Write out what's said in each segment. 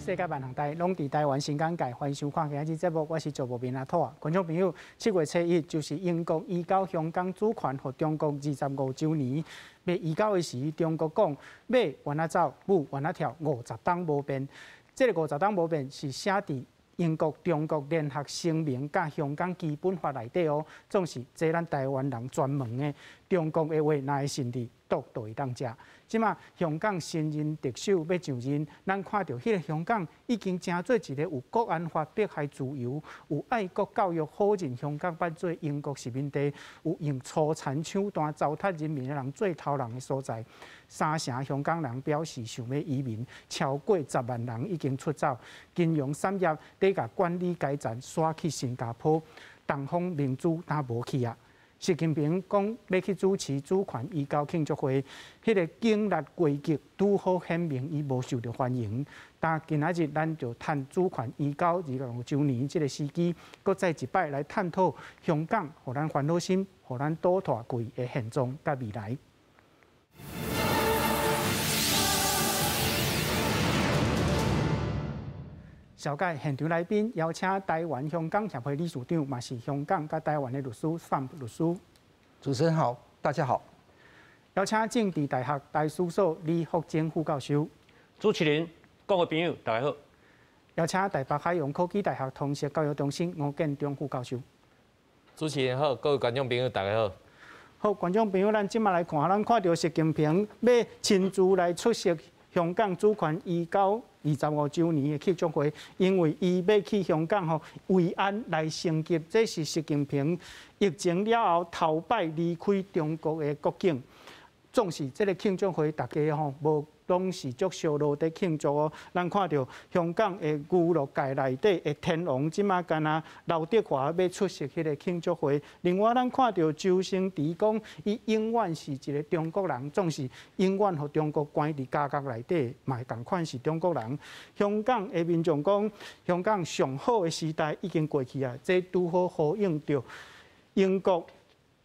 世界万行台，拢伫台湾新港界，欢迎收看今日节目，我是主播明阿土啊。观众朋友，7月初1就是英国移交香港主权和中国25周年。要移交的时，中国讲马原来走，母原来跳，50档无变。这个50档无变是写伫英国中国联合声明甲香港基本法内底哦，总是这咱台湾人专门的。中国的话，哪会顺利都会当食。即马香港新任特首要上任，咱看到迄个香港已经成做一个有国安法、迫害自由、有爱国教育、好人香港办做英国殖民地，有用粗残手段糟蹋人民的人做头人的所在。3成香港人表示想要移民，超过10万人已经出走。金融产业得甲管理改造，刷去新加坡。东方明珠哪无去啊？习近平讲要去主持主权移交庆祝会，迄个经历危机拄好显明伊无受到欢迎。但今仔日咱就谈主权移交25周年这个时机，搁再一摆来探讨香港，互咱烦恼心，互咱倒拖贵的现状甲未来。小介现场来宾邀请台湾香港协会理事长，嘛是香港甲台湾的律师范律师。主持人好，大家好。邀请政治大学大事所李福珍副教授。主持人、各位朋友，大家好。邀请台北海洋科技大学通识教育中心吴建中副教授。主持人好，各位观众朋友，大家好。好，观众朋友，咱即马来看，咱看到习近平要亲自来出席香港主权移交25周年的庆祝会，因为伊要去香港吼慰安来升级，这是习近平疫情了后头摆离开中国的国境。总是这个庆祝会，大家吼无拢是足烧脑在庆祝哦。咱看到香港的娱乐界内底的天王，即马干那刘德华要出席迄个庆祝会。另外，咱看到周星驰讲，伊永远是一个中国人，总是永远和中国关伫家国内底，嘛同款是中国人。香港的民众讲，香港上好的时代已经过去啊，这拄好呼应着英国。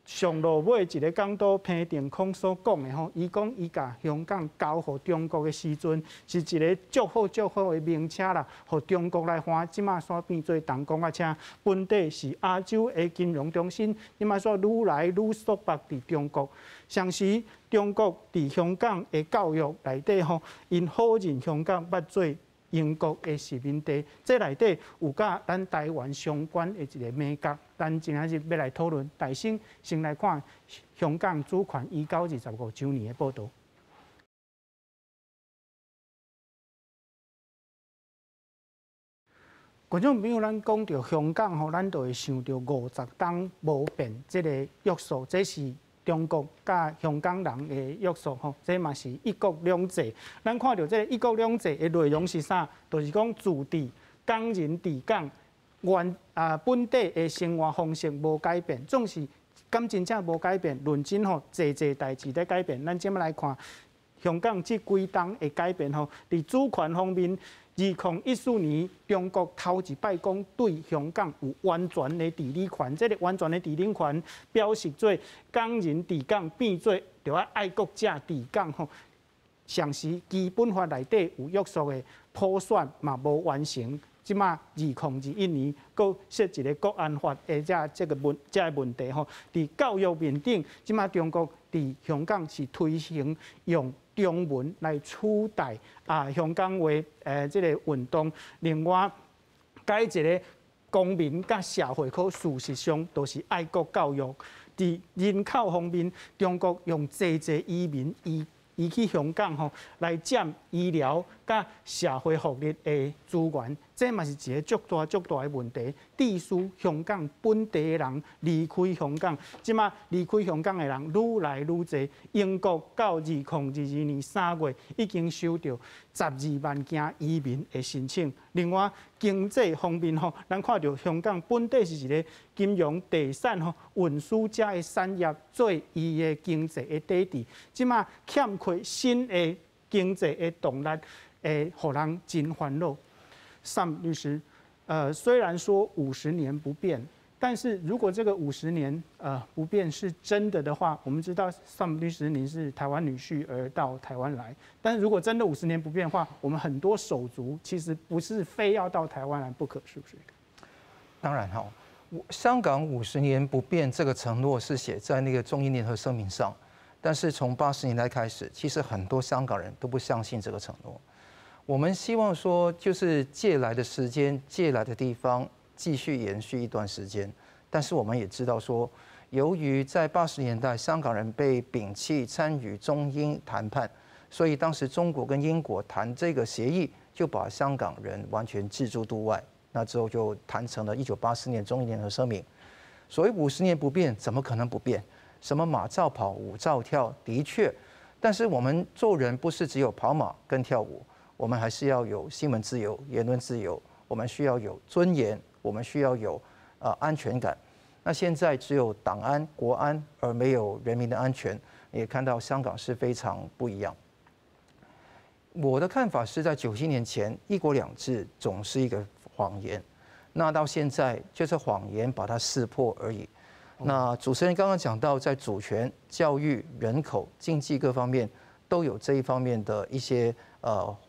上落尾一个港督彭定康所讲的吼，伊讲伊甲香港交互中国的时阵，是一个足好的名车啦，互中国来换。即马煞变做重公仔车，本地是亚洲的金融中心，即马煞愈来愈缩绑伫中国。相时中国伫香港的教育内底吼，因好认香港捌做英国的殖民地，这内底有甲咱台湾相关的一个美角，咱今仔日要来讨论。大先来看香港主权移交25周年的报道。观众朋友，咱讲到香港吼，咱就会想到50档无变这个约束，这是中国甲香港人的约束吼，这嘛是一国两制。咱看到这个一国两制的内容是啥？就是讲自治、港人治港，本地的生活方式无改变，总是敢真正无改变。论真吼，济代志在改变。咱即马来看香港这几档的改变吼，伫主权方面。2014年，中国头一摆讲对香港有完全的治理权，这个完全的治理权表示做港人治港变做就要爱国者治港吼。上时基本法内底有约束的普选嘛无完成，即马2021年佫设一个国安法的这个问题吼。伫教育面顶，即马中国伫香港是推行用中文来取代香港话这个运动，另外改一个公民甲社会科，事实上都是爱国教育。伫人口方面，中国用济移民移去香港吼，来占医疗甲社会福利的资源，这嘛是一个足大的问题。致使香港本地的人离开香港，即马离开香港的人愈来愈多。英国到2022年3月已经收到12万件移民的申请。另外，经济方面吼，咱看到香港本地是一个金融、地产吼、运输者的产业做伊的经济的底底，即马欠缺新的经济的动力，互人真烦恼。Sam律师，虽然说50年不变，但是如果这个50年不变是真的话，我们知道萨姆律师您是台湾女婿而到台湾来，但是如果真的50年不变的话，我们很多手足其实不是非要到台湾来不可，是不是？当然哈，香港50年不变这个承诺是写在那个中英联合声明上，但是从80年代开始，其实很多香港人都不相信这个承诺。我们希望说，就是借来的时间、借来的地方继续延续一段时间，但是我们也知道说，由于在80年代香港人被摒弃参与中英谈判，所以当时中国跟英国谈这个协议，就把香港人完全置诸度外。那之后就谈成了1984年中英联合声明。所谓50年不变，怎么可能不变？什么马照跑，舞照跳，的确，但是我们做人不是只有跑马跟跳舞，我们还是要有新闻自由、言论自由，我们需要有尊严，我们需要有安全感。那现在只有党安、国安，而没有人民的安全，也看到香港是非常不一样。我的看法是在97年前，一国两制总是一个谎言，那到现在就是谎言把它识破而已。那主持人刚刚讲到，在主权、教育、人口、经济各方面都有这一方面的一些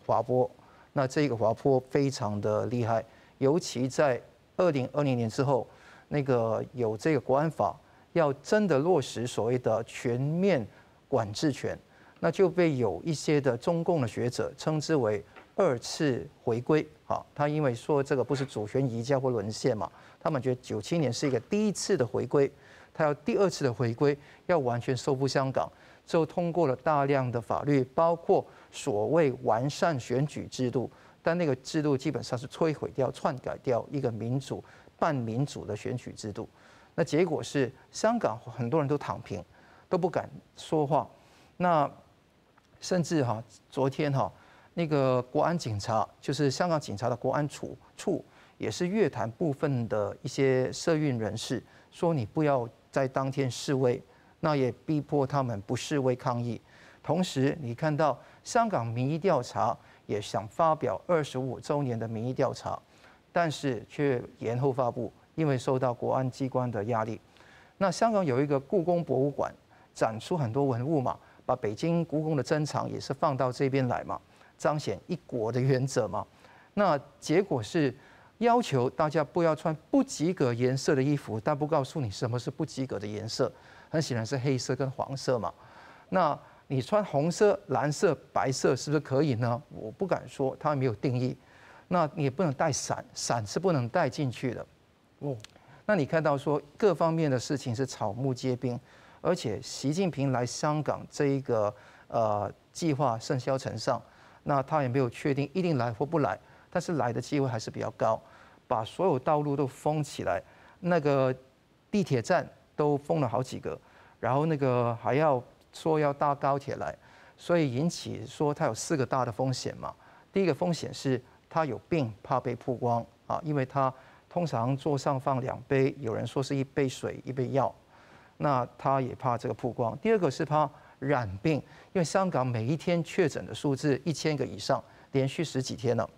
滑坡，那这个滑坡非常的厉害，尤其在2020年之后，那个有这个国安法要真的落实所谓的全面管制权，那就被有一些的中共的学者称之为2次回归。好，他因为说这个不是主权移交或沦陷嘛，他们觉得97年是一个第1次的回归，他要第2次的回归，要完全收复香港，之后通过了大量的法律，包括所谓完善选举制度，但那个制度基本上是摧毁掉、篡改掉一个民主、半民主的选举制度。那结果是香港很多人都躺平，都不敢说话。那甚至昨天那个国安警察，就是香港警察的国安处，也是约谈部分的一些社运人士，说你不要在当天示威，那也逼迫他们不示威抗议。同时，你看到香港民意调查也想发表25周年的民意调查，但是却延后发布，因为受到国安机关的压力。那香港有一个故宫博物馆，展出很多文物嘛，把北京故宫的珍藏也是放到这边来嘛，彰显一国的原则嘛。那结果是要求大家不要穿不及格颜色的衣服，但不告诉你什么是不及格的颜色，很显然是黑色跟黄色嘛。那你穿红色、蓝色、白色是不是可以呢？我不敢说，它没有定义。那你也不能带伞，伞是不能带进去的。那你看到说各方面的事情是草木皆兵，而且习近平来香港这一个计划甚嚣尘上，那他也没有确定一定来或不来，但是来的机会还是比较高。把所有道路都封起来，那个地铁站都封了好几个，然后那个还要说要搭高铁来，所以引起说他有4个大的风险嘛。第一个风险是他有病，怕被曝光啊，因为他通常桌上放2杯，有人说是1杯水1杯药，那他也怕这个曝光。第二个是怕染病，因为香港每一天确诊的数字1000个以上，连续10几天了。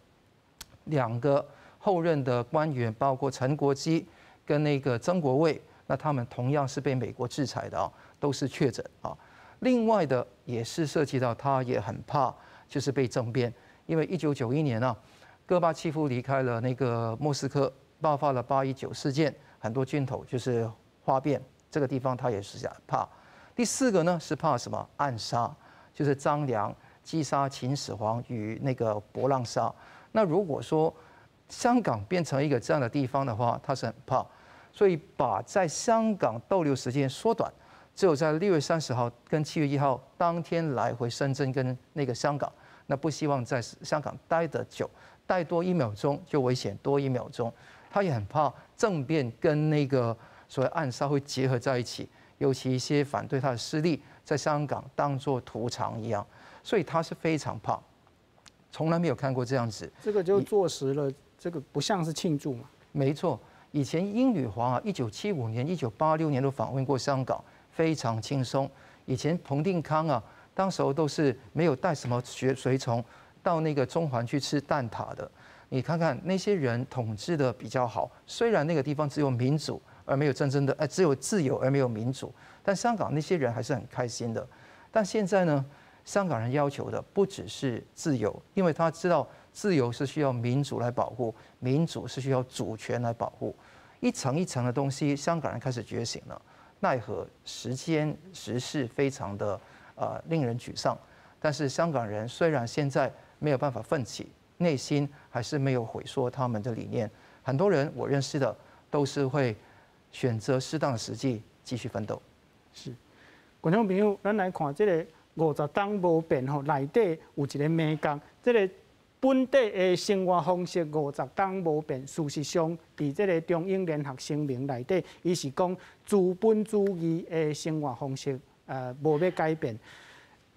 2个后任的官员，包括陈国基跟那个曾国卫，那他们同样是被美国制裁的啊，都是确诊啊。另外的也是涉及到他也很怕就是被政变，因为1991年啊，戈巴契夫离开了那个莫斯科，爆发了819事件，很多军头就是哗变，这个地方他也是怕。第4个呢是怕什么暗杀，就是张良击杀秦始皇与那个博浪沙。那如果说香港变成一个这样的地方的话，他是很怕，所以把在香港逗留时间缩短，只有在6月30号跟7月1号当天来回深圳跟那个香港，那不希望在香港待得久，待多1秒钟就危险多1秒钟。他也很怕政变跟那个所谓暗杀会结合在一起，尤其一些反对他的势力在香港当作屠场一样，所以他是非常怕，从来没有看过这样子。这个就坐实了，这个不像是庆祝嘛。没错，以前英女皇啊，1975年、1986年都访问过香港，非常轻松。以前彭定康啊，当时候都是没有带什么随从到那个中环去吃蛋挞的。你看看那些人统治的比较好，虽然那个地方只有民主而没有真正的只有自由而没有民主。但香港那些人还是很开心的。但现在呢，香港人要求的不只是自由，因为他知道自由是需要民主来保护，民主是需要主权来保护，一层一层的东西，香港人开始觉醒了。奈何时势非常的令人沮丧。但是香港人虽然现在没有办法奋起，内心还是没有毁说他们的理念。很多人我认识的都是会选择适当的时机继续奋斗。是，观众朋友，咱来看这个50党无变吼，内底有一个美感，这个本地的生活方式50党无变。事实上，伫这个中英联合声明内底，伊是讲资本主义的生活方式无要改变。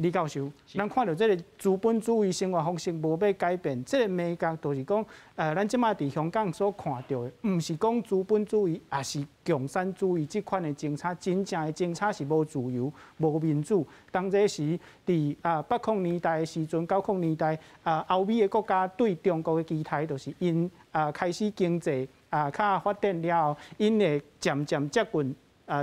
李教授，咱看到这个资本主义生活方式无要改变，这个美感就是讲，咱即马伫香港所看到的，毋是讲资本主义，也是共产主义这款的政策，真正的政策是无自由、无民主。当这时伫80年代的时阵、90年代，欧美的国家对中国的期待，就是因开始经济较发展了后，因会渐渐接近。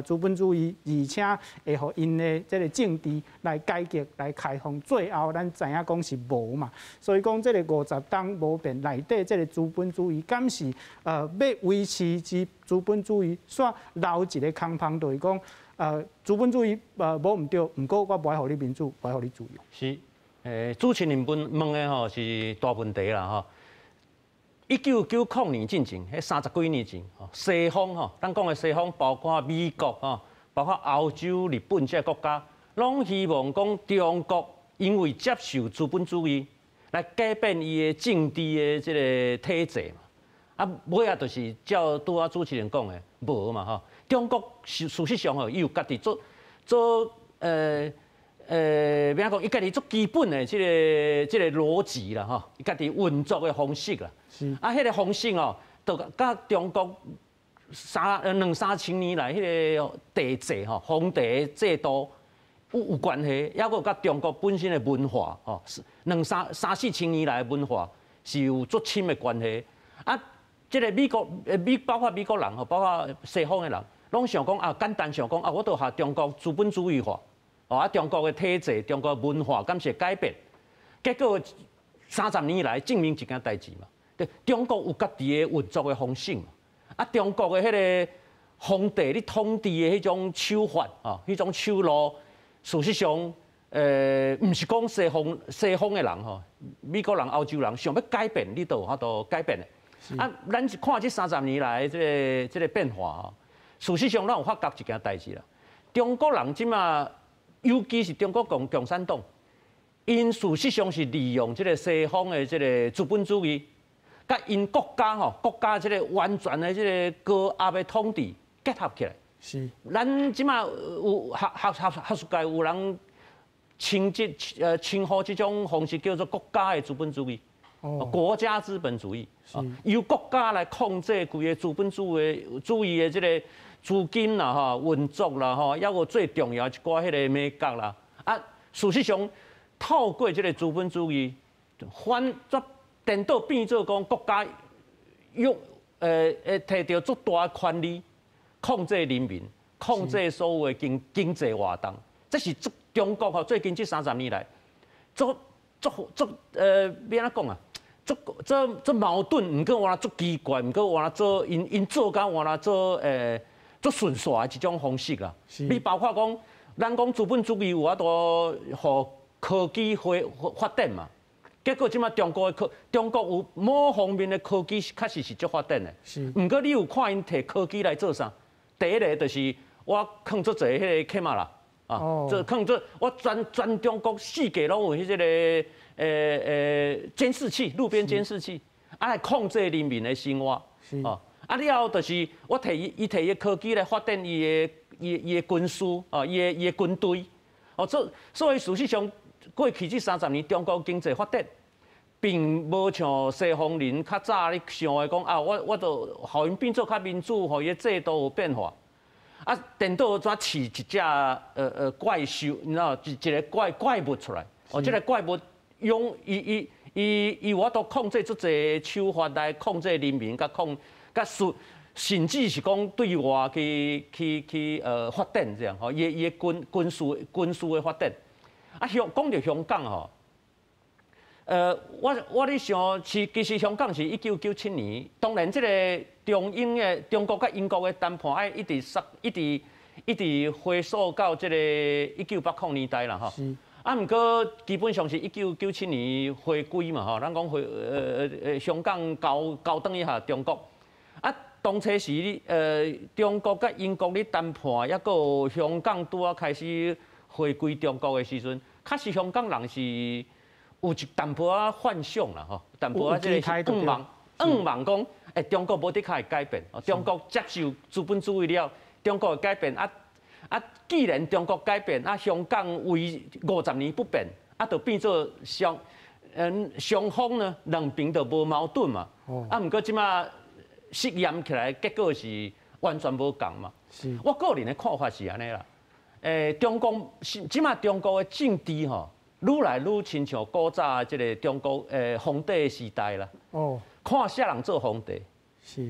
资本主义，而且会互因的这个政治来改革、来开放，最后咱知影讲是无嘛。所以讲这个50党无变内底这个资本主义，敢是要维持之资本主义，煞留一个空棚，就是讲资本主义无毋对，毋过我不爱互你民主，不爱互你自由。是，主持人问的吼是大问题啦吼。1990年进前，迄30几年前，西方吼，咱讲的西方，包括美国吼，包括欧洲、日本这些国家，拢希望讲中国因为接受资本主义，来改变伊的政治的这个体制嘛。尾啊，就是照拄啊主持人讲的，无嘛吼。中国事实上吼，伊有家己做要讲，伊家己做基本的这个逻辑啦吼，伊家己运作的方式啦。迄个方式哦，就甲中国2、3千年来迄个帝制吼，皇帝制度有关系，也有甲中国本身的文化吼，2、3、4千年来的文化是有足深的关系。这个包括美国人吼，包括西方的人，拢想讲简单想讲我都学中国资本主义化。中国的体制、中国的文化敢是会改变，结果30年来证明一件代志嘛。中国有家己的运作的方式嘛。中国的迄个皇帝咧统治的迄种手法迄种手路，事实上，毋是讲西方的人吼，美国人、欧洲人想要改变，你都有法度改变的。咱看这30年来的这个变化事实上咱有发觉一件代志啦。中国人即马。尤其是中国共产党，因事实上是利用这个西方的这个资本主义，甲因国家这个完全的这个高压的统治结合起来。是。咱即马有学术界有人称呼这种方式叫做国家的资本主义，国家资本主义，由国家来控制规个资本主义的这个。资金啦、运作啦、还有最重要一寡迄个美角啦。事实上，透过这个资本主义，颠倒变做讲国家用摕到足大的权力，控制人民，控制所有的经济活动。这是中国最近这30年来，要安怎讲啊？足矛盾，毋过换足奇怪，毋过换做因做甲换做足顺遂的一种方式啦。你包括讲，咱讲资本主义有法度，互科技发展嘛。结果即马中国有某方面的科技确实是足发展的。毋过你有看因摕科技来做啥？第一个就是我放足侪迄个camera啦，就放足我全中国世界拢有迄个监视器，路边监视器，来控制人民的生活。了后就是我摕伊科技来发展伊的军事伊的军队所以事实上过去这30年中国经济发展，并无像西方人较早咧想的讲我就互因变做较民主，互伊的制度有变化。颠倒怎饲一只怪兽，你知道一个怪物出来，这个怪物用伊有法度控制足侪手法来控制人民，甲甚至是讲对外去发展这样吼，伊军事的发展。啊，讲到香港吼，我咧想，其实香港是1997年，当然这个中国甲英国的谈判爱一直回溯到这个1980年代啦吼。啊，毋过基本上是1997年回归嘛吼，咱讲香港交等一下中国。啊，当初时中国甲英国咧谈判，抑个香港拄啊开始回归中国的时阵，确实香港人是有一淡薄仔幻想啦吼，淡薄仔即个妄望讲，中国无得会改变，中国接受资本主义了，中国会改变既然中国改变，香港为50年不变，就变做双方呢两边都无矛盾嘛。毋过即马实验起来，结果是完全无共嘛。我个人的看法是安尼啦。中国即马中国的政治吼，愈来愈亲像古早即个中国皇帝的时代啦。看啥人做皇帝，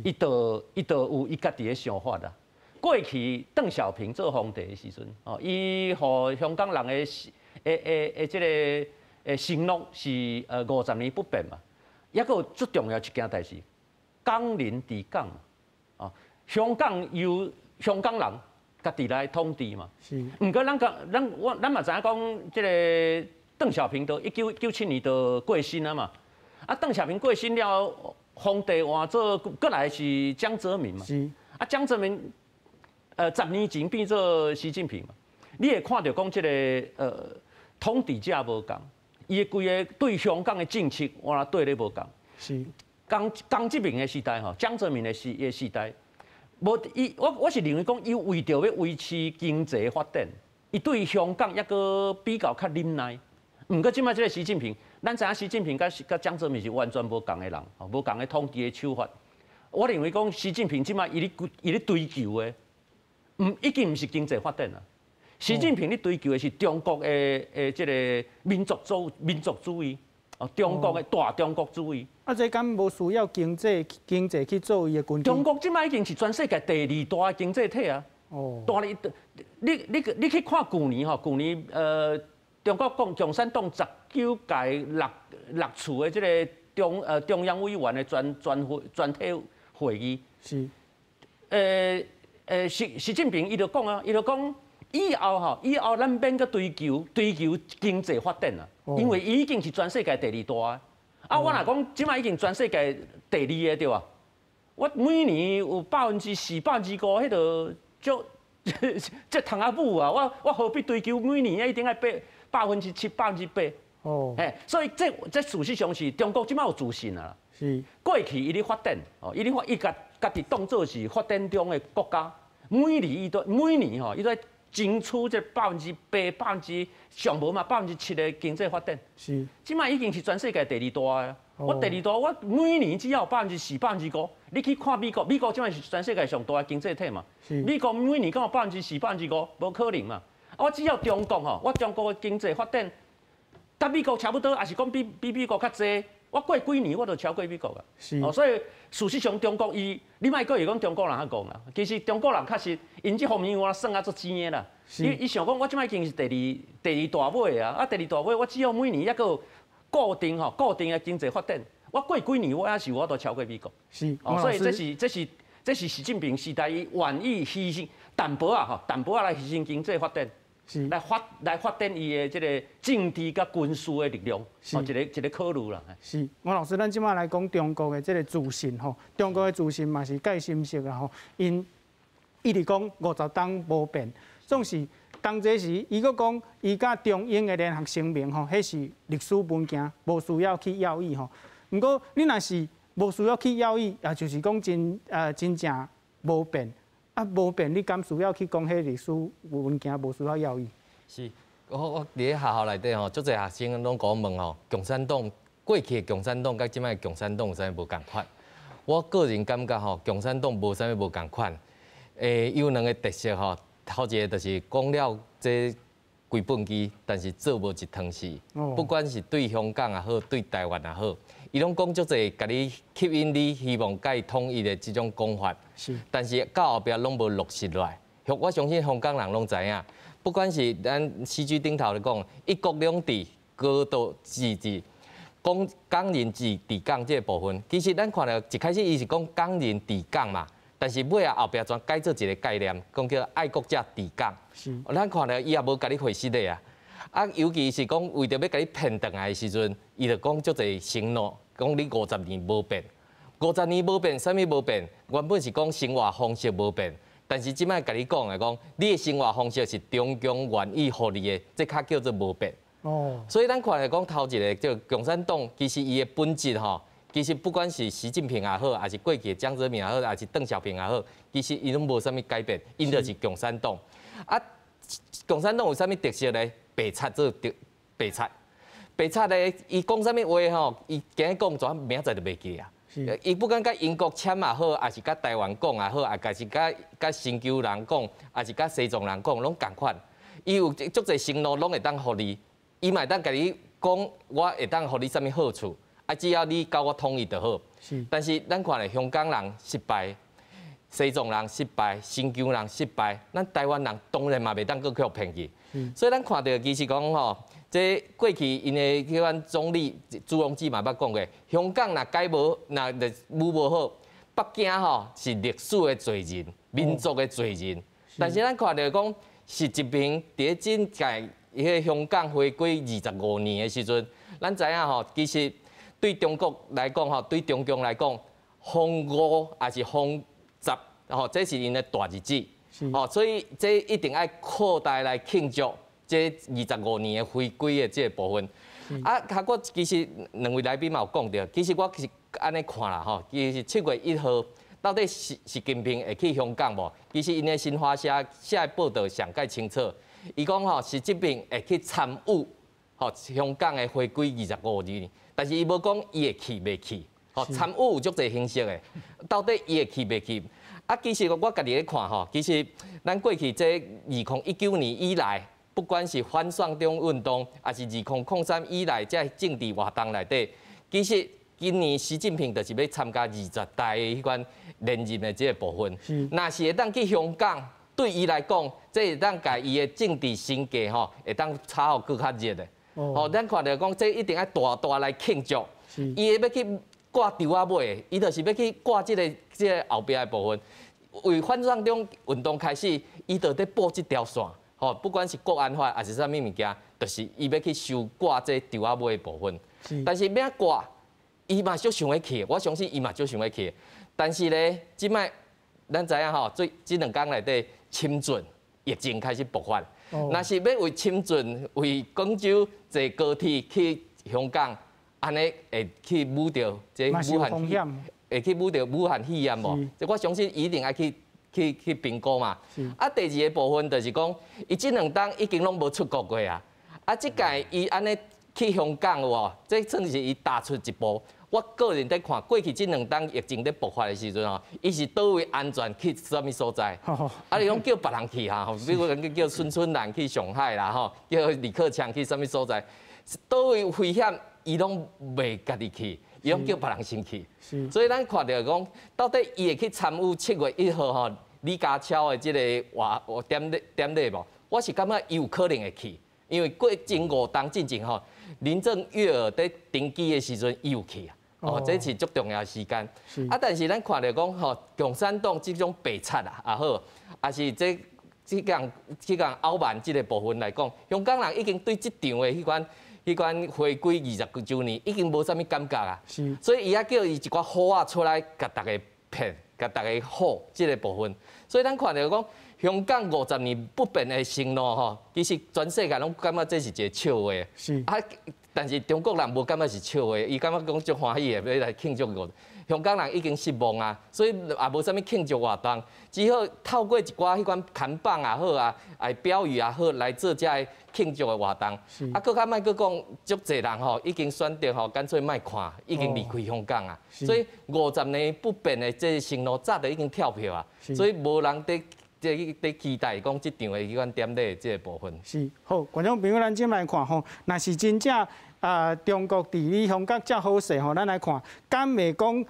伊就有伊家己的想法啦。过去邓小平做皇帝的时阵，伊互香港人的即个承诺是50年不变嘛。抑个最重要一件代志。港人治港嘛，香港由香港人家己来统治嘛。毋过咱嘛知影讲，即个邓小平到1997年就过身啊嘛。邓小平过身了，皇帝换做过来是江泽民嘛。江泽民10年前变做习近平嘛。你会看到讲，即个统治者无共，伊规个对香港的政策换对咧无共。江泽民的时代吼，江泽民的时代，我是认为讲，伊为着要维持经济发展，伊对香港抑个比较较忍耐。毋过即摆即个习近平，咱知影习近平甲江泽民是完全无共的人，无共的统治的手法。我认为讲，习近平即摆伊咧追求的，已经毋是经济发展啦。习近平咧追求的是中国的即个民族主义。中国的大中国主义，这敢无需要经济去做伊的军？中国即摆已经是全世界第2大的经济体啊！大你去看去年中国共产党19届六次的即个中央委员的全体会议，习近平伊就讲啊，伊就讲。以后咱免个追求经济发展啦，因为伊已经是全世界第2大啊。我若讲即摆已经全世界第2个对吧？我每年有4%、5%，迄个这通阿母啊！我何必追求每年一定要8%、7%、8%？所以这事实上是中国即摆有自信啊。过去伊咧发展，伊家己当作是发展中的国家，每年伊都争取这8%、上无嘛7%的经济发展，即摆已经是全世界第2大啊！我第2大，我每年只要有4%、5%，你去看美国即摆是全世界上大的经济体嘛。美国每年敢有4%、5%，无可能嘛。我只要中国吼，我中国的经济发展，甲美国差不多，也是讲比美国较济。我过几年我就超过美国啊。所以事实上中国你莫讲伊讲中国人遐讲啦，其实中国人确实因这方面我算啊足精的啦。伊想讲我即摆已经是第二大尾啊，第2大尾我只要每年一个固定的经济发展，我过几年我都超过美国。所以这是习近平时代伊愿意牺牲淡薄仔来牺牲经济发展。来发展伊的这个政治甲军事的力量，一个考虑啦。王老师，咱即摆来讲中国的这个自信吼，中国的自信嘛是介深色啦吼，因一直讲50党无变，总是当这时伊佫讲伊甲中英的联合声明吼，迄是历史文件，无需要去要伊吼。毋过你若是无需要去要伊，也就是讲真正无变。无变，你敢需要去讲迄历史文件，无需要要伊？是，我伫咧学校内底吼，足侪学生拢讲问吼，共产党过去的共产党甲即摆共产党有啥物无共款？我个人感觉吼，共产党无啥物无共款。有2个特色吼，头一个就是讲了这规本机，但是做无一汤匙。不管是对香港也好，对台湾也好，伊拢讲足侪，甲你吸引你，希望甲伊统一的这种讲法。是。但是到后壁拢无落实落来。我相信香港人拢知影，不管是咱四句顶头来讲，一国两制、高度自治。讲港人治港这个部分，其实咱看到一开始伊是讲港人治港嘛，但是尾后壁全改做一个概念，讲叫爱国者治港。是。咱看到伊也无甲你回实的啊，尤其是讲为着要甲你骗倒来的时阵，伊就讲足侪承诺，讲你50年无变，50年无变，啥物无变？原本是讲生活方式无变，但是即摆甲你讲的讲，你的生活方式是中共愿意互你的，这较叫做无变。所以咱看来讲头一个叫共产党，其实伊的本质吼，其实不管是习近平也好，还是过去的江泽民也好，还是邓小平也好，其实伊拢无啥物改变，因就是共产党。啊，共产党有啥物特色咧？白贼做白贼，白贼咧，伊讲啥物话吼，伊今日讲全明仔载就袂记啊。伊不管甲英国签也好，还是甲台湾讲也好，还是甲新疆人讲，还是甲西藏人讲，拢共款。伊有足侪承诺，拢会当互你。伊嘛当甲你讲，我会当互你啥物好处，只要你甲我统一就好。但是咱看咧，香港人失败，西藏人失败，新疆人失败，咱台湾人当然嘛袂当搁去骗去。所以咱看到其实讲吼，这过去因的迄款总理朱镕基嘛捌讲过，香港若改无，若无好，北京吼是历史的罪人，民族的罪人。但是咱看到讲，习近平伫真届。伊个香港回归25年的时阵，咱知影吼，其实对中国来讲吼，对中共来讲，逢5还是逢10，吼，这是因的大日子，吼，所以这一定要扩大来庆祝这25年的回归的这个部分。我其实两位来宾嘛有讲到，其实我是安尼看啦吼，其实7月1号到底习近平会去香港无？其实因的新华社写的报道上介清楚。伊讲吼，习近平会去参与吼香港的回归25年，但是伊无讲伊会去袂去。吼，参与有足侪形式的，到底伊会去袂去？其实我家己咧看吼，其实咱过去这2019年以来，不管是反送中运动，还是2003以来这政治活动内底，其实今年习近平就是要参加20代的迄款连任的这个部分。若是会当去香港。对伊来讲，这会当甲伊的政治生涯吼，会当炒好更较热的。咱看到讲，这一定要大大来庆祝。伊会要去挂稻仔尾，伊就是要去挂这个后壁的部分。为反送中运动开始，伊就在布这条线。不管是国安法还是啥物物件，就是伊要去收挂这稻仔尾的部分。但是要挂，伊嘛就想要去，我相信伊嘛就想要去。但是咧，即摆咱知影吼，这2天内底。深圳疫情开始爆发，若是要为深圳、为广州坐高铁去香港，安尼会去捂着这武汉，会去捂着武汉肺炎无？我相信一定要去评估嘛。第2个部分就是讲，伊这2天已经拢无出国过啊。这届伊安尼去香港有这算是伊踏出一步。我个人在看过去这2天疫情在爆发的时阵吼，伊是倒位安全去啥物所在？你讲叫别人去哈，比如讲叫孙春兰去上海啦吼，叫李克强去啥物所在？倒位危险，伊拢袂家己去，伊拢叫别人先去。所以咱看到讲，到底伊会去参与7月1号吼李家超的这个典礼无？我是感觉伊有可能会去，因为过前5天之前吼，林郑月娥在登基的时阵伊有去啊。这是足重要的时间。但是咱看到讲吼，共产党这种白贼啊，也好，也是这讲傲慢这个部分来讲，香港人已经对这场的迄款回归20周年已经无啥物感觉啊。所以伊也叫伊一寡好啊出来，甲大家骗，甲大家好这个部分。所以咱看到讲，香港50年不变的承诺吼，其实全世界拢感觉这是一个笑话。但是中国人无感觉是笑话，伊感觉讲足欢喜的要来庆祝我。香港人已经失望啊，所以也无啥物庆祝活动，只好透过一寡迄款看板也好啊，标语也好来做这庆祝的活动。搁较莫搁讲，足侪人吼已经选择吼干脆莫看，已经离开香港啊。所以50年不变的这承诺早就已经跳票啊，所以无人在期待讲这场的迄款典礼这个部分。是好，观众朋友，咱今来看吼，若是真正中国地理香港遮好势吼，咱来看，敢袂讲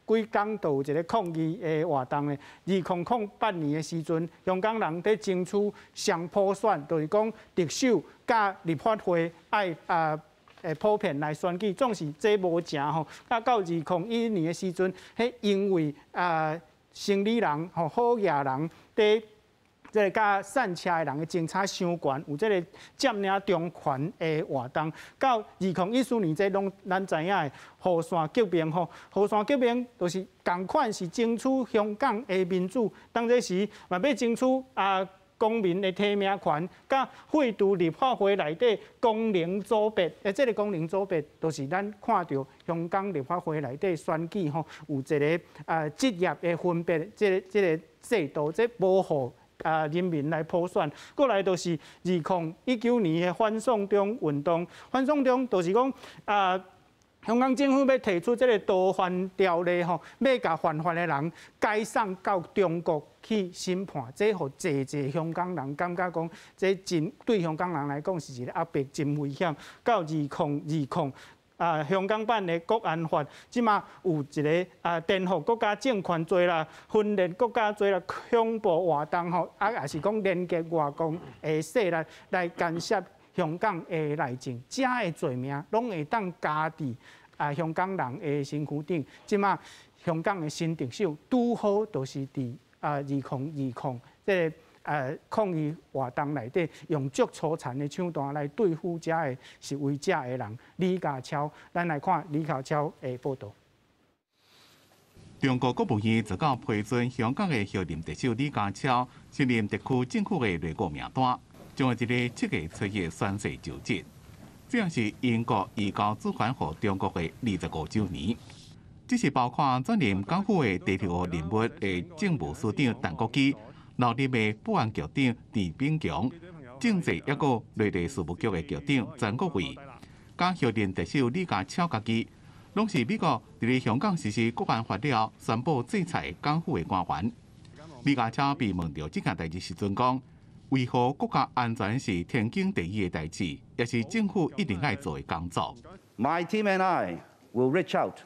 过几工就有一个抗议的活动呢？2008年的时阵，香港人伫争取双普选，就是讲特首甲立法会爱普遍来选举，总是这无成吼。到2011年的时阵，迄因为生理人吼好野人伫即个甲散车的人的警察相关，有即个占领中权的活动。到2014年，这拢咱知影的雨伞革命吼，雨伞革命就是共款是争取香港的民主，当这时嘛要争取公民的提名权，甲废除立法会内底功能组别。这个功能组别，就是咱看到香港立法会内底选举吼，有一个职业的分别，这个制度，这保护。人民来普选，过来就是2019年的反送中运动。反送中就是讲香港政府要提出这个逃犯条例吼，要甲犯法的人解送到中国去审判，这互济香港人感觉讲，这真对香港人来讲是一个压迫，真危险。到2020。香港版的国安法，即马有一个颠覆国家政权罪啦、分裂国家罪啦、恐怖活动吼，也是讲连接外国的势力来干涉香港的内政，这的罪名拢会当加伫香港人的身躯顶。即马香港的新特首拄好就是伫2020这个。抗议活动内底用足粗残的手段来对付遮的示威者的人，李家超，咱来看李家超的报道。中国国务院昨到批准香港的现任特首李家超升任特区政府的内阁名单，将在7月7日宣誓就职。这也是英国移交主权予中国的25周年。这是包括转任港府的第2号任务的政务司长陈国基。留任的保安局长田炳强、政治抑个内地事务局的局长曾国卫，甲现任特首李家超家己，拢是美国伫香港实施国安法了宣布制裁港府的官员。李家超被问到这件代志时阵讲，维护国家安全是天经地义的代志，也是政府一定要做的工作。My team and I will reach out,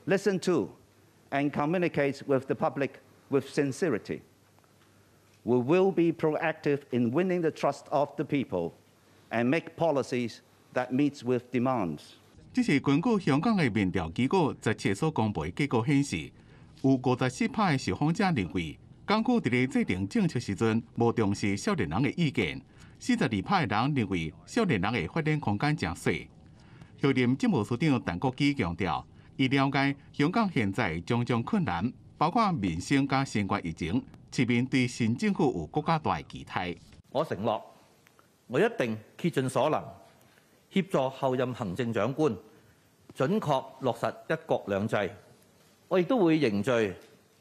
listen to, and communicate with the public with sincerity. We will be proactive in winning the trust of the people and make policies that meets with demands. 这是根据香港的民调机构17所公布的结果显示，有54%的受访者认为，港府伫咧制定政策时阵无重视少年人的意见，42%的人认为少年人的发展空间真小。现任政务司长陈国基强调，伊了解香港现在种种困难，包括民生加新冠疫情。市民對新政府有更加大嘅期待。我承諾，我一定竭盡所能協助後任行政長官準確落實一國兩制。我亦都會凝聚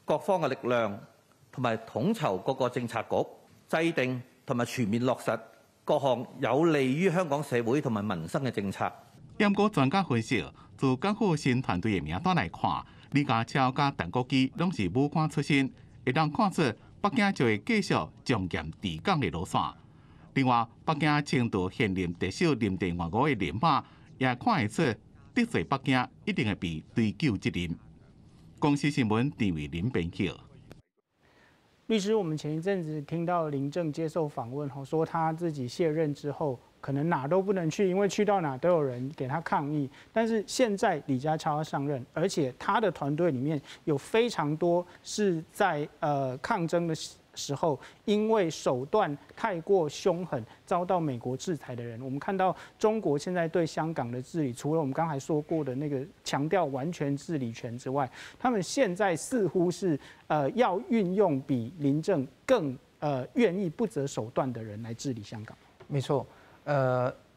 各方嘅力量，同埋統籌各個政策局，制定同埋全面落實各項有利於香港社會同埋民生嘅政策。不過專家分析，自港府新團隊嘅名單來看，李家超加陳國基攏是武官出身。會當看出北京就會繼續重嚴治港的路線。另外，北京青島現任特首林鄭月娥的人馬，也看會出得罪北京一定會被追究責任。公司新聞陳偉林編輯。律師，我們前一陣子聽到林鄭接受訪問，說他自己卸任之後，可能哪都不能去，因為去到哪都有人給他抗議。但是現在李家超要上任，而且他的團隊裡面有非常多是在抗爭的時候，因為手段太過兇狠，遭到美國制裁的人。我們看到中國現在對香港的治理，除了我們剛才說過的那個強調完全治理權之外，他們現在似乎是要運用比林鄭更願意不擇手段的人來治理香港。沒錯。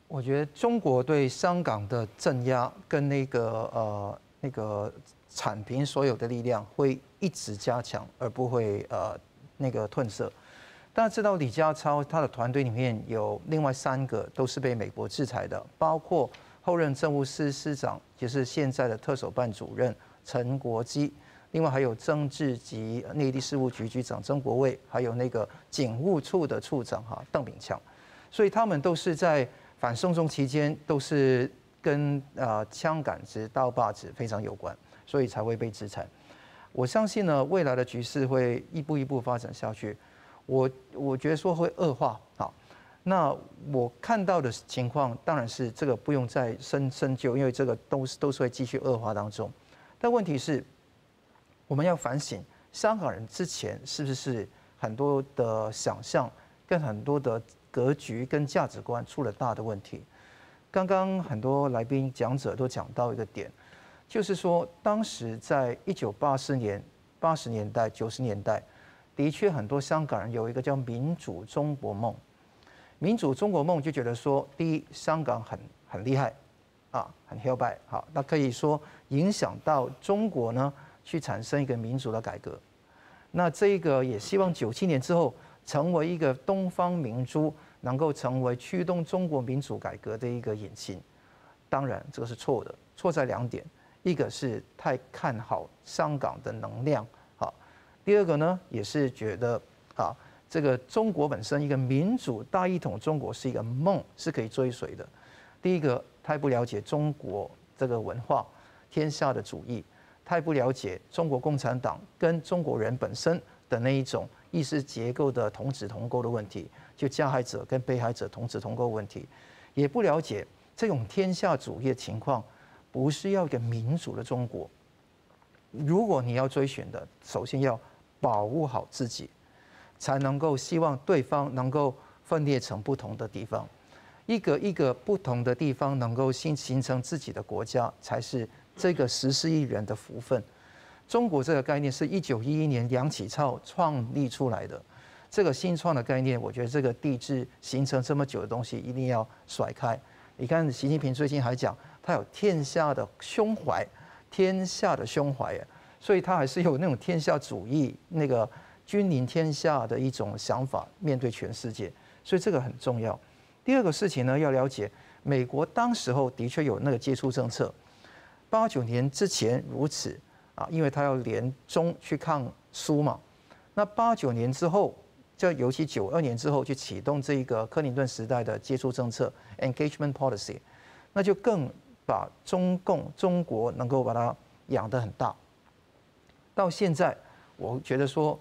我覺得中國對香港的鎮壓跟那個剷平所有的力量會一直加強，而不會那個褪色。大家知道李家超他的團隊裡面有另外3個都是被美國制裁的，包括後任政務司司長，就是現在的特首辦主任陳國基。另外还有政治及内地事务局局长曾国卫，还有那个警务处的处长邓炳强，所以他们都是在反送中期间都是跟枪杆子、刀把子非常有关，所以才会被制裁。我相信呢，未来的局势会一步一步发展下去。我觉得说会恶化。好，那我看到的情况当然是这个不用再深究，因为这个都是会继续恶化当中。但问题是，我们要反省香港人之前是不是很多的想象跟很多的格局跟价值观出了大的问题。刚刚很多来宾讲者都讲到一个点，就是说当时在1980年、80年代、90年代，的确很多香港人有一个叫民主中国梦。民主中国梦就觉得说，第一，香港很厉害很摇摆，好，那可以说影响到中国呢，去产生一个民主的改革。那这个也希望97年之后成为一个东方明珠，能够成为驱动中国民主改革的一个引擎。当然，这个是错的，错在2点，一个是太看好香港的能量，好，第二个呢，也是觉得这个中国本身一个民主大一统中国是一个梦，是可以追随的。第一个，太不了解中国这个文化天下的主义，太不了解中国共产党跟中国人本身的那一种意识结构的同质同构的问题，就加害者跟被害者同质同构问题，也不了解这种天下主义的情况不是要一个民主的中国。如果你要追寻的，首先要保护好自己，才能够希望对方能够分裂成不同的地方，一个不同的地方能够形成自己的国家，才是这个14亿人的福分。中国这个概念是1911年梁启超创立出来的，这个新创的概念，我觉得这个地质形成这么久的东西一定要甩开。你看习近平最近还讲，他有天下的胸怀，天下的胸怀，所以他还是有那种天下主义，那个君临天下的一种想法，面对全世界，所以这个很重要。第二个事情呢，要了解美国当时候的确有那个接触政策，89年之前如此因为他要联中去抗苏嘛。那89年之后，就尤其92年之后，去启动这个克林顿时代的接触政策 （engagement policy）， 那就更把中国能够把它养得很大。到现在，我觉得说，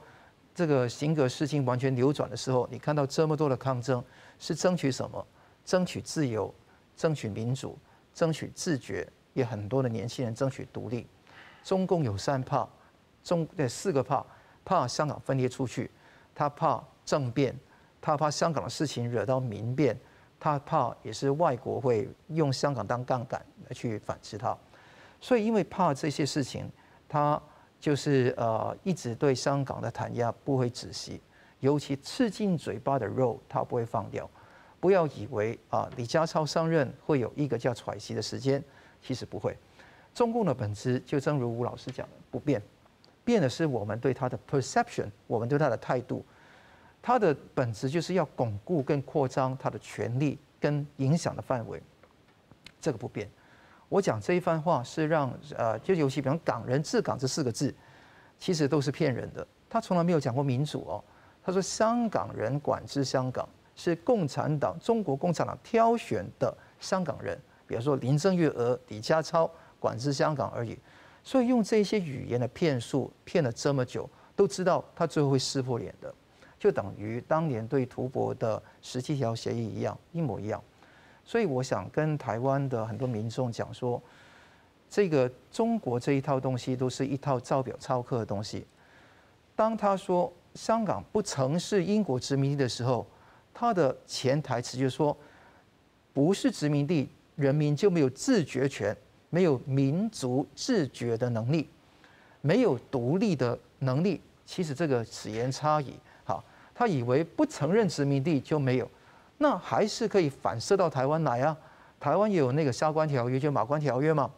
这个形格事情完全扭转的时候，你看到这么多的抗争，是争取什么？争取自由，争取民主，争取自觉，也很多的年轻人争取独立。中共有3怕，4个怕：怕香港分裂出去，他怕政变，他怕香港的事情惹到民变，他怕也是外国会用香港当杠杆来去反制他。所以因为怕这些事情，他就是一直对香港的弹压不会止息，尤其吃进嘴巴的肉他不会放掉。不要以为李家超上任会有一个叫喘息的时间，其实不会。中共的本质就正如吴老师讲的，不变，变的是我们对他的 perception， 我们对他的态度。他的本质就是要巩固跟扩张他的权力跟影响的范围，这个不变。我讲这一番话是让就尤其比方港人治港这4个字，其实都是骗人的。他从来没有讲过民主哦。他说香港人管制香港，是共产党中国共产党挑选的香港人，比如说林郑月娥、李家超管制香港而已。所以用这些语言的骗术骗了这么久，都知道他最后会撕破脸的，就等于当年对图博的17条协议一样，一模一样。所以我想跟台湾的很多民众讲说，这个中国这一套东西都是一套照表操课的东西。当他说香港不曾是英国殖民地的时候，他的潜台词就是说，不是殖民地，人民就没有自决权，没有民族自觉的能力，没有独立的能力。其实这个此言差矣。好，他以为不承认殖民地就没有，那还是可以反射到台湾来啊。台湾也有那个下关条约，就马关条约嘛。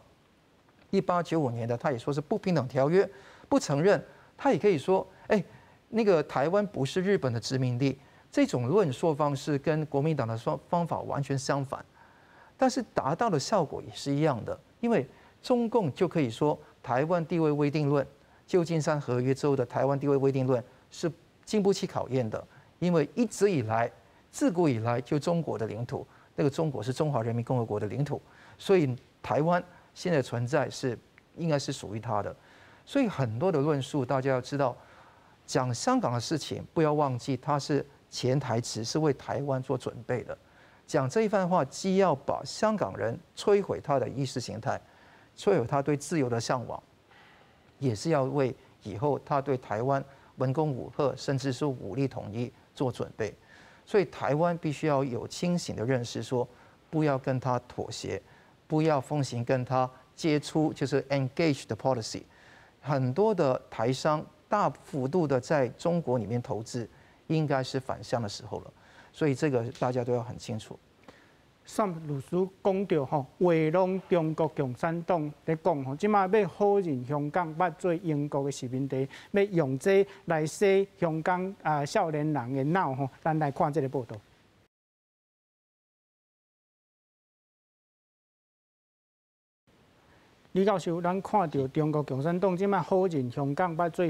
1895年的他也说是不平等条约，不承认，他也可以说，那个台湾不是日本的殖民地。这种论述方式跟国民党的方法完全相反，但是达到的效果也是一样的。因为中共就可以说台湾地位未定论，旧金山合约之后的台湾地位未定论是经不起考验的，因为一直以来，自古以来就中国的领土，那个中国是中华人民共和国的领土，所以台湾现在存在是应该是属于他的。所以很多的论述，大家要知道，讲香港的事情，不要忘记它是潜台词是为台湾做准备的。讲这一番话，既要把香港人摧毁他的意识形态，摧毁他对自由的向往，也是要为以后他对台湾文攻武吓，甚至是武力统一做准备。所以台湾必须要有清醒的认识，说不要跟他妥协，不要奉行跟他接触，就是 engage 的 policy。很多的台商大幅度的在中国里面投资，应该是返乡的时候了。所以这个大家都要很清楚。上律师讲到吼，话拢中国共产党咧讲吼，即马要否认香港捌做英国的殖民地，要用这来洗香港少年人的脑吼。咱来看这个报道。李教授，咱看到中国共产党即马否认香港捌做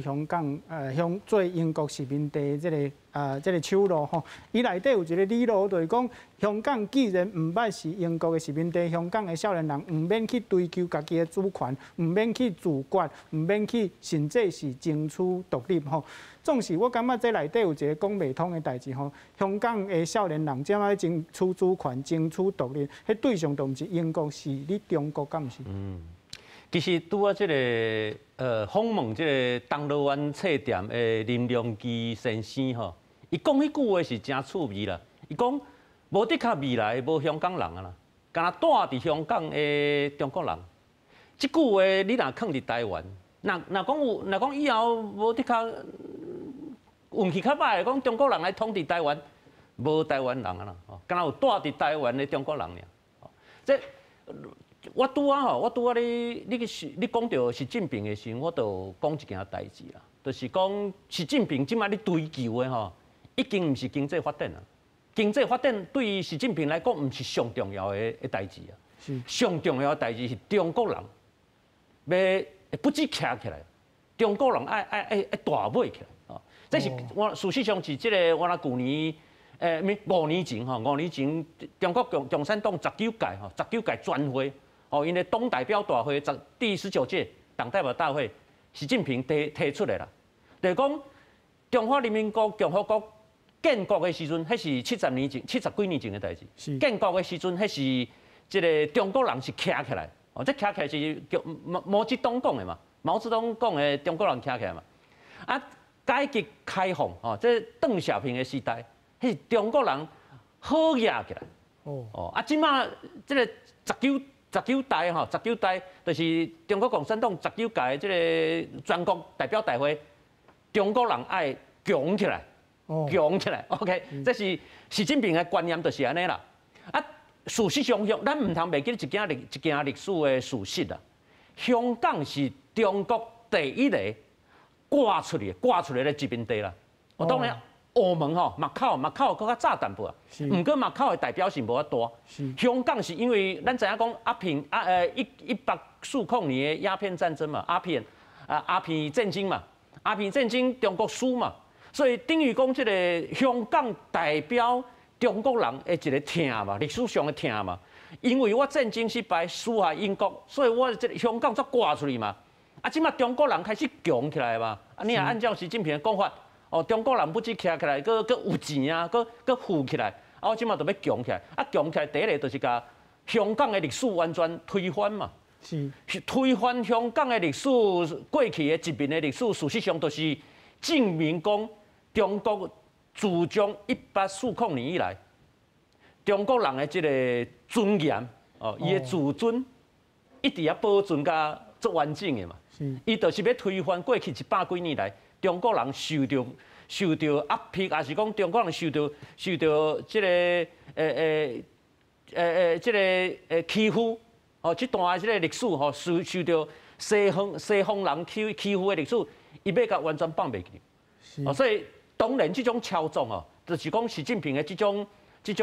做英国殖民地这个手路吼，伊内底有一个理路，就是讲香港既然唔捌是英国的殖民地，香港的少年人唔免去追求家己的主权，唔免去自决，唔免去甚至是争取独立吼。总是我感觉这内底有一个讲袂通的代志吼。香港的少年人即摆争取主权、争取独立，迄对象都唔是英国，是你中国，敢唔是？其实拄啊，这个访问这个铜锣湾册店的林良基先生吼，伊讲迄句话是真趣味啦。伊讲无的确未来无香港人啊啦，敢若住伫香港的中国人。即句话你若囥伫台湾，若讲以后无的确运气较歹，讲中国人来统治台湾，无台湾人啊啦，敢若有住伫台湾的中国人尔。这我拄啊你讲到习近平的时候，我就讲一件代志啦，就是讲习近平即摆咧追求的吼，已经毋是经济发展啦。经济发展对于习近平来讲，毋是上重要的代志啊。上重要的代志是中国人要不止徛起来，中国人爱大尾起来啊。这是我事实上是这个我去年。5年前，5年前中国共产党19届全会，因为党代表大会第19届党代表大会，习近平提出来啦，就是讲中华人民共和国建国的时阵，迄是70几年前的代志。建国的时阵，迄是这个中国人是徛起来，这徛起来是毛泽东讲的嘛，毛泽东讲的中国人徛起来嘛。啊，改革开放，这邓小平的时代。迄中国人好野起来，即马即个19代19代就是中国共产党19届即个全国代表大会，中国人爱强起来，强起来 ，OK， 这是习近平的观念就是安尼啦。啊，事实上，咱唔通袂记一件历史的事实啦。香港是中国第一个挂出来的殖民地啦。当然。澳门马口更较早淡薄啊，毋过马口的代表性无遐大。香港是因为咱知影讲1840年的鸦片战争嘛，鸦片战争嘛，鸦片战争中国输嘛，所以等于讲这个香港代表中国人的一个疼嘛，历史上的疼嘛。因为我战争失败输下英国，所以我这个香港才挂出去嘛。啊，即马中国人开始强起来嘛，你也按照习近平的讲法。中国人不止徛起来，佮有钱啊，佮富起来，我即马就要强起来。强起来第一个就是甲香港的历史完全推翻嘛。推翻香港的历史，过去的殖民的历史，事实上就是证明讲中国自从1840年以来，中国人的这个尊严，伊的自尊一直要保存甲足完整的嘛。伊就是要推翻过去100几年来。中国人受到压迫，也是讲中国人受到这个欺负，这段这个历史受到西方人欺负的历史，伊要甲完全放袂记。所以当然这种操纵就是讲习近平的这种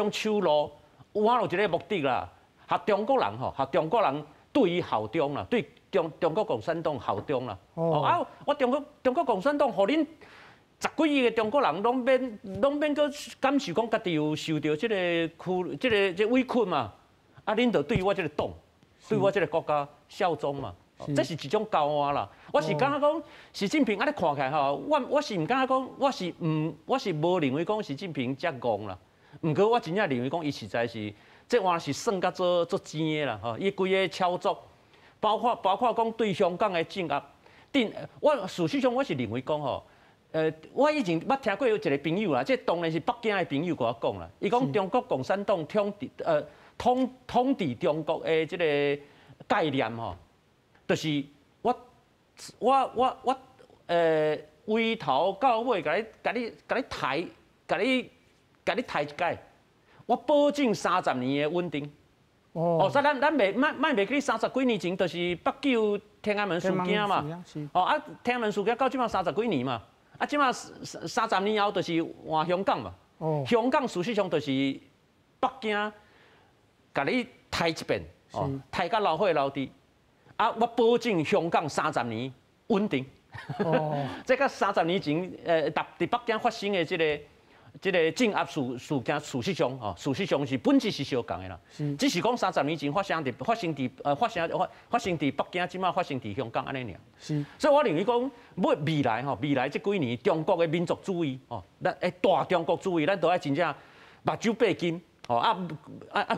手路，有一个目的啦，中国人对于效忠啦，对中国共产党效忠啦。我中国共产党，互恁10几亿个中国人拢免个感受讲家己有受到这委屈嘛。恁就对我这个党，对我这个国家效忠嘛。这是一种交换啦。我是感觉讲习近平安尼看起来吼，我是唔感觉讲，我是无认为讲习近平遮戆啦。毋过我真正认为讲，伊实在是，这换是算甲做精的啦吼。伊规个操作，包括讲对香港的镇压，我事实上我是认为讲吼，我以前捌听过有一个朋友啦，这当然是北京的朋友甲我讲啦。伊讲中国共产党统治中国的这个概念吼。就是我从头到尾，甲你抬一解，我保证30年的稳定。所以咱袂记30几年前，就是北九天安门事件嘛。天安门事件到即马30几年嘛，即马30年后就是换香港嘛。香港事实上就是北京甲你抬一遍，抬到老火老底。我保证香港30年稳定。这甲30年前，伫北京发生的这个镇压事件，事实上是本质是相同的啦。只是讲30年前发生伫北京，即马发生伫香港安尼尔。所以我认为讲，未来这几年中国的民族主义，咱大中国主义，咱都要真正目睭闭紧，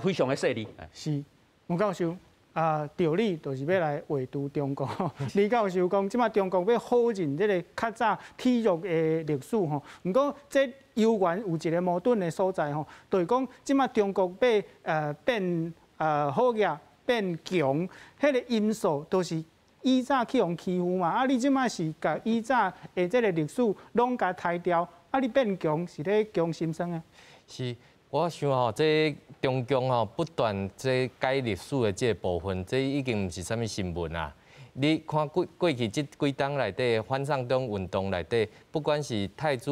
非常的犀利。是，吴教授。道理就是要来围堵中国。李教授讲，即马中国要否认这个较早体育的历史吼。不过，这悠远有一个矛盾的所在吼，就是讲即马中国要变好个变强，迄个因素都是以早去互欺负嘛。你即马是甲以早的这个历史拢甲抬掉，你变强是咧强心酸啊。是。我想吼，这中共吼不断这改历史的这个部分，这已经唔是啥物新闻啦。你看过去这几档内底反送中运动内底，不管是太子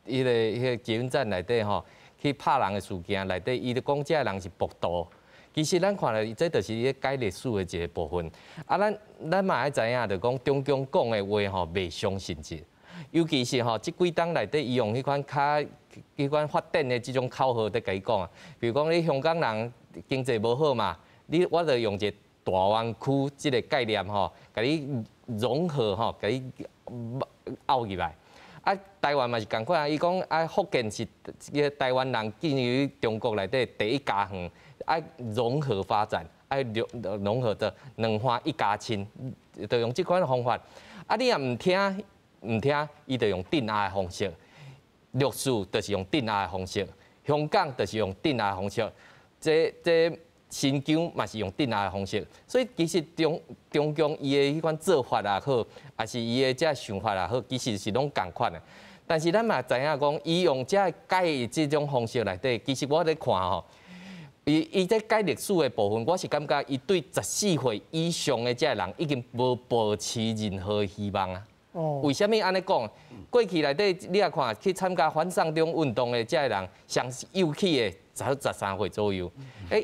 迄个捷运站内底吼，去拍人的事件内底，伊就讲这人是暴徒。其实咱看了，这就是咧改历史的一个部分。咱嘛爱知影，就讲中共讲的话吼，袂伤信息。尤其是吼，即几档内底伊用迄款发展的即种口号在甲伊讲啊，比如讲你香港人经济无好嘛，我就用一个大湾区即个概念吼，甲你融合吼，甲你拗入来。台湾嘛是共款啊，伊讲福建是台湾人进入中国内底第一家园，融合发展，融合的两花一家亲，就用即款方法。你若唔听，伊就用镇压的方式；律师就是用镇压的方式；香港就是用镇压的方式；这新疆嘛是用镇压的方式。所以其实中共伊的迄款做法也好，还是伊的这想法也好，其实是拢共款的。但是咱嘛知影讲，伊用这改这种方式内底，其实我咧看吼，伊在改历史的部分，我是感觉伊对14岁以上的这人已经无保持任何希望啊。为什么安尼讲？过去内底你也看去参加反送中运动的这人，上幼起的才13岁左右，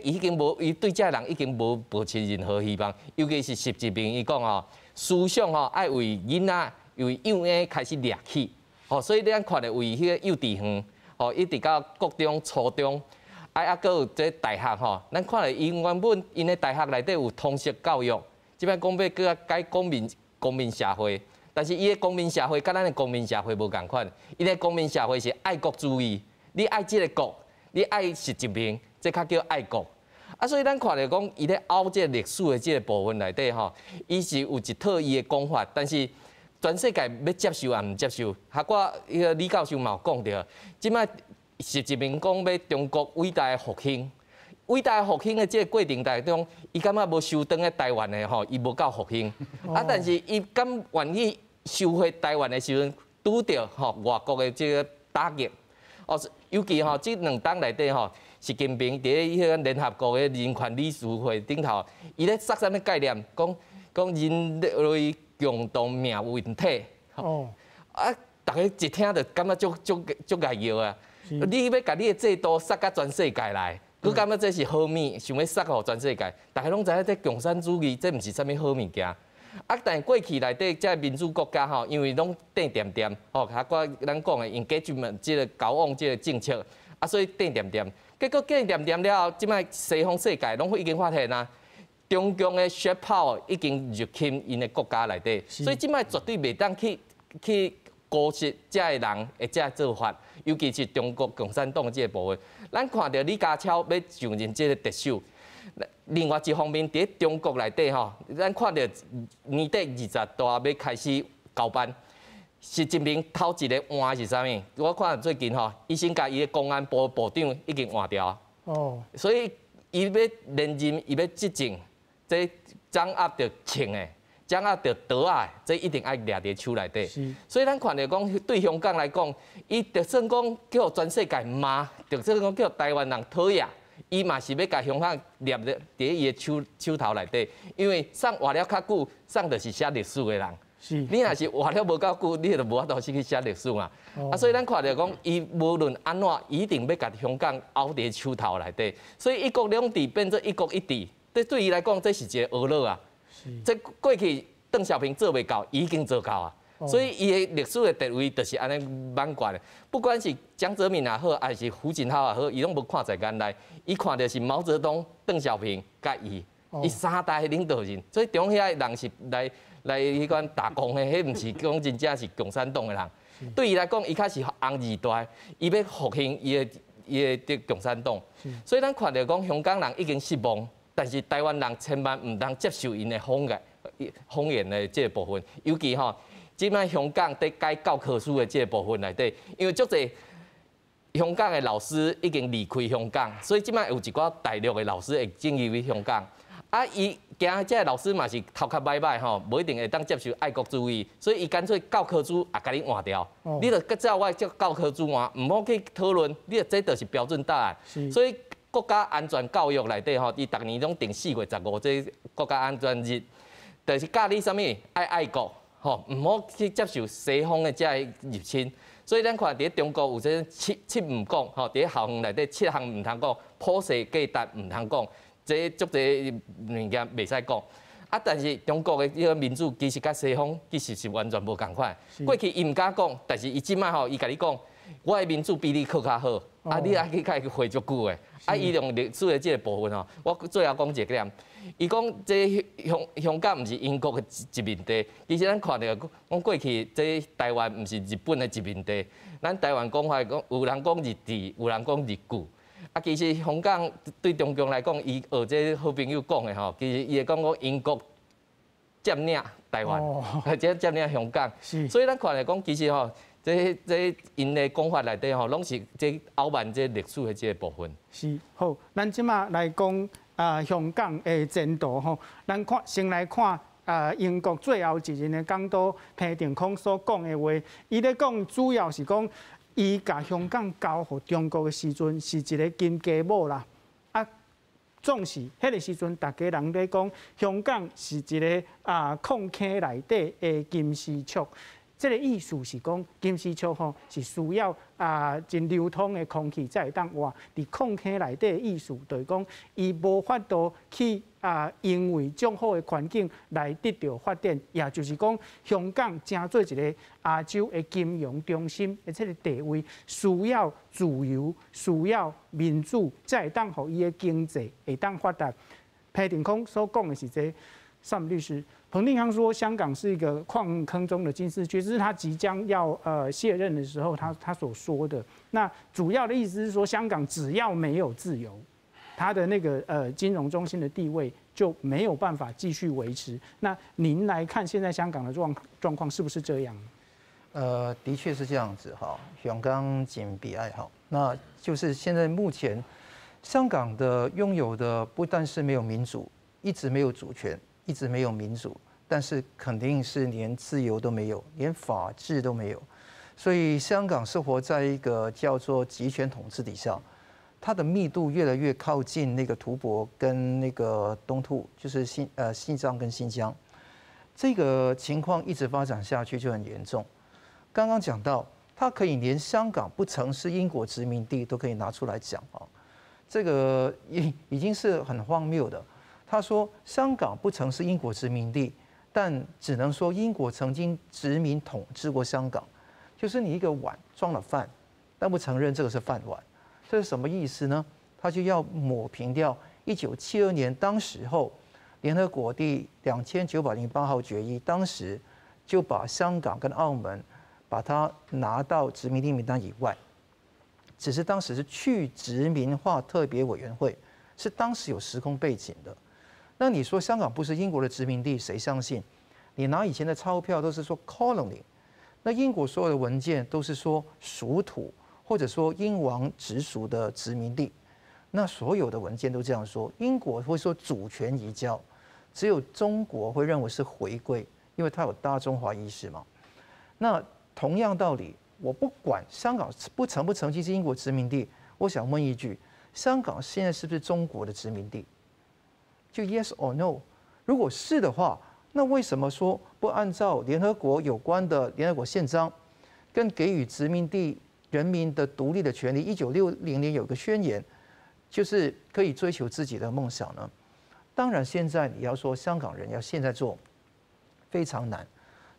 已经无，伊对这人已经无保持任何希望。尤其是习近平，伊讲吼，思想吼爱为囡仔为幼儿开始掠起，所以咱看咧为迄个幼稚园，一直到国中、初中，搁有这大学吼，咱看咧因原本因的大学内底有通识教育，即摆讲要搁改公民社会。但是伊的公民社会，甲咱的公民社会无共款。伊的公民社会是爱国主义，你爱这个国，你爱习近平，这较叫爱国。所以咱看来讲，伊咧凹这历史的这个部分内底吼，伊是有一套伊的讲法，但是全世界要接受也唔接受。我迄个李教授嘛有讲到，即摆习近平讲要中国伟大的复兴。伟大复兴的这个过程当中，伊感觉无收回台湾的吼，伊无够复兴。但是伊敢愿意收回台湾的时阵，拄着外国的这个打击。尤其这两党内底习近平伫迄个联合国的人权理事会顶头，伊咧说啥物概念？讲人类共同命运体。大家一听就感觉足ideal啊！你要甲你的制度撒到全世界来。佮感觉这是好物，想要塞互全世界。大家拢知影，这共产主义这毋是啥物好物件。啊，但是过去内底这民主国家吼，因为拢定点点，吼，较咱讲的engagement即个交往即个政策，啊，所以定点点。结果定点点了后，即摆西方世界拢已经发现啊，中共的血泡已经入侵因的国家内底，所以即摆绝对袂当去姑息遮个人会遮做法，尤其是中国共产党即个部分。咱看到李家超要上任即个特首。另外一方面，伫中国内底吼，咱看到年底20大要开始交班，习近平头一个换是啥物？我看最近吼，伊先甲伊的公安部部长已经换掉。哦。所以伊要连任，伊要执政，这掌握着枪的，掌握着刀啊，这一定爱抓伫手内底。所以咱看到讲，对香港来讲，伊就算讲叫全世界骂，就算讲叫台湾人讨厌。伊嘛是要甲香港捏伫伊的手头内底，因为送活了较久，送就是写历史的人。是。你若是活了无够久，你就无法度去写历史嘛。啊，所以咱看到讲，伊无论安怎，一定要甲香港拗伫手头内底。所以一国两制变做一国一制，这对伊来讲，这是一个噩乐啊。是。这过去邓小平做袂到，已经做到啊。所以伊的历史的地位就是安尼蛮悬的，不管是江泽民也好，还是胡锦涛也好，伊拢无看在眼内，伊看到是毛泽东、邓小平甲伊，伊三代领导人，所以中遐人是来迄款打工的，迄毋是讲真正是共产党的人。对伊来讲，伊较是红二代，伊要复兴伊的共产党。所以咱看到讲香港人已经失望，但是台湾人千万毋通接受因的谎言的这个部分，尤其吼。即摆香港在改教科书的这个部分内底，因为足侪香港的老师已经离开香港，所以即摆有一寡大陆的老师会进入去香港。啊，伊惊这个老师嘛是头壳歹歹吼，无一定会当接受爱国主义，所以伊干脆教科书也甲你换掉。你著照我这教科书换，唔好去讨论，你这就是标准答案。所以国家安全教育内底吼，伊逐年拢定4月15这国家安全日，就是教你啥物爱国。吼，唔好去接受西方的这入侵，所以咱看伫中国有这七唔讲，吼，伫校园内底7项唔通讲，普世价值唔通讲，这足侪物件袂使讲。啊，但是中国的这个民主其实甲西方其实是完全无共款。过去伊唔敢讲，但是伊即摆吼，伊甲你讲，我的民主比你考较好，啊，你还去甲伊回足久的。啊，伊用历史的这个部分吼，我最后讲一个点。伊讲这香港毋是英国的殖民地，其实咱看到讲过去这台湾毋是日本的殖民地，咱台湾讲法讲有人讲日治，有人讲日据。啊，其实香港对中共来讲，伊学这好朋友讲的吼，其实伊会讲英国占领台湾，或者占领香港。所以咱看来讲，其实吼，这因的讲法内底吼，拢是这傲慢这历史的这个部分。是好，咱即马来讲。香港的前途吼，咱先来看英国最后一任的港督彭定康所讲的话，伊咧讲主要是讲，伊甲香港交互中国的时阵是一个金鸡母啦。啊，总是迄个时阵，大家人咧讲香港是一个矿坑内底的金丝雀。这个意思是讲，金丝雀吼是需要真流通的空气才会当活。伫矿坑内底的意思，就是讲伊无法度去因为种好的环境来得到发展，也就是讲香港正做一个亚洲的金融中心的这个地位，需要自由，需要民主，才会当互伊的经济会当发达。彭定康所讲的是这。尚律师彭定康说，香港是一个矿坑中的金丝雀，这是他即将要卸任的时候他所说的。那主要的意思是说，香港只要没有自由，它的那个金融中心的地位就没有办法继续维持。那您来看现在香港的状况是不是这样？的确是这样子哈。香港真悲哀哈，那就是现在目前香港的拥有的不但是没有民主，一直没有主权。一直没有民主，但是肯定是连自由都没有，连法治都没有。所以香港是活在一个叫做集权统治底下，它的密度越来越靠近那个吐蕃跟那个东突，就是西藏跟新疆。这个情况一直发展下去就很严重。刚刚讲到，它可以连香港不曾是英国殖民地都可以拿出来讲啊。这个已经是很荒谬的。他说，香港不曾是英国殖民地，但只能说英国曾经殖民统治过香港。就是你一个碗装了饭，但不承认这个是饭碗，这是什么意思呢？他就要抹平掉1972年当时候联合国第2908号决议，当时就把香港跟澳门把它拿到殖民地名单以外，只是当时是去殖民化特别委员会，是当时有时空背景的。那你说香港不是英国的殖民地，谁相信？你拿以前的钞票都是说 colony， 那英国所有的文件都是说属土，或者说英王直属的殖民地。那所有的文件都这样说，英国会说主权移交，只有中国会认为是回归，因为它有大中华意识嘛。那同样道理，我不管香港不曾经是英国殖民地，我想问一句：香港现在是不是中国的殖民地？就 yes or no。如果是的话，那为什么说不按照联合国有关的联合国宪章，跟给予殖民地人民的独立的权利？1960年有个宣言，就是可以追求自己的梦想呢？当然，现在你要说香港人要现在做，非常难，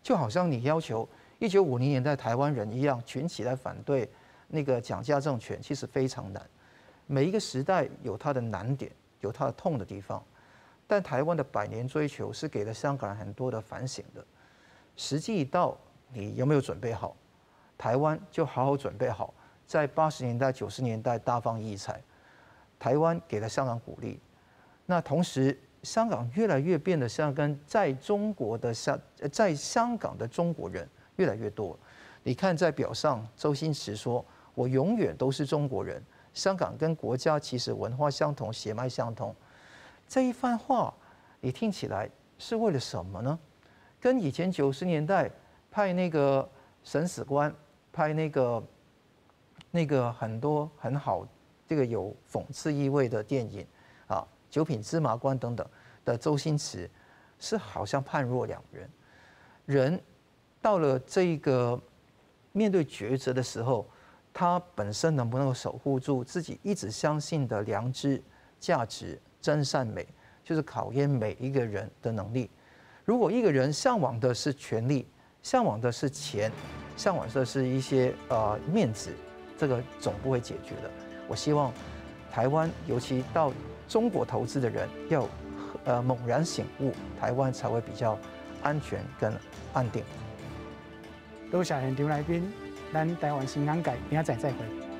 就好像你要求1950年代台湾人一样，群起来反对那个蒋家政权，其实非常难。每一个时代有它的难点，有它的痛的地方。但台湾的100年追求是给了香港人很多的反省的。时机一到，你有没有准备好？台湾就好好准备好，在80年代、90年代大放异彩。台湾给了香港鼓励，那同时香港越来越变得像跟在香港的中国人越来越多。你看在表上，周星驰说：“我永远都是中国人。”香港跟国家其实文化相同，血脉相同。这一番话，你听起来是为了什么呢？跟以前90年代派那个审死官，派那个很多很好，这个有讽刺意味的电影啊，《九品芝麻官》等等的周星驰，是好像判若两人。人到了这个面对抉择的时候，他本身能不能够守护住自己一直相信的良知、价值、真善美，就是考验每一个人的能力。如果一个人向往的是权力，向往的是钱，向往的是一些面子，这个总不会解决的。我希望台湾，尤其到中国投资的人，要猛然醒悟，台湾才会比较安全跟安定。多谢现场来宾，咱台湾新港界明仔载再会。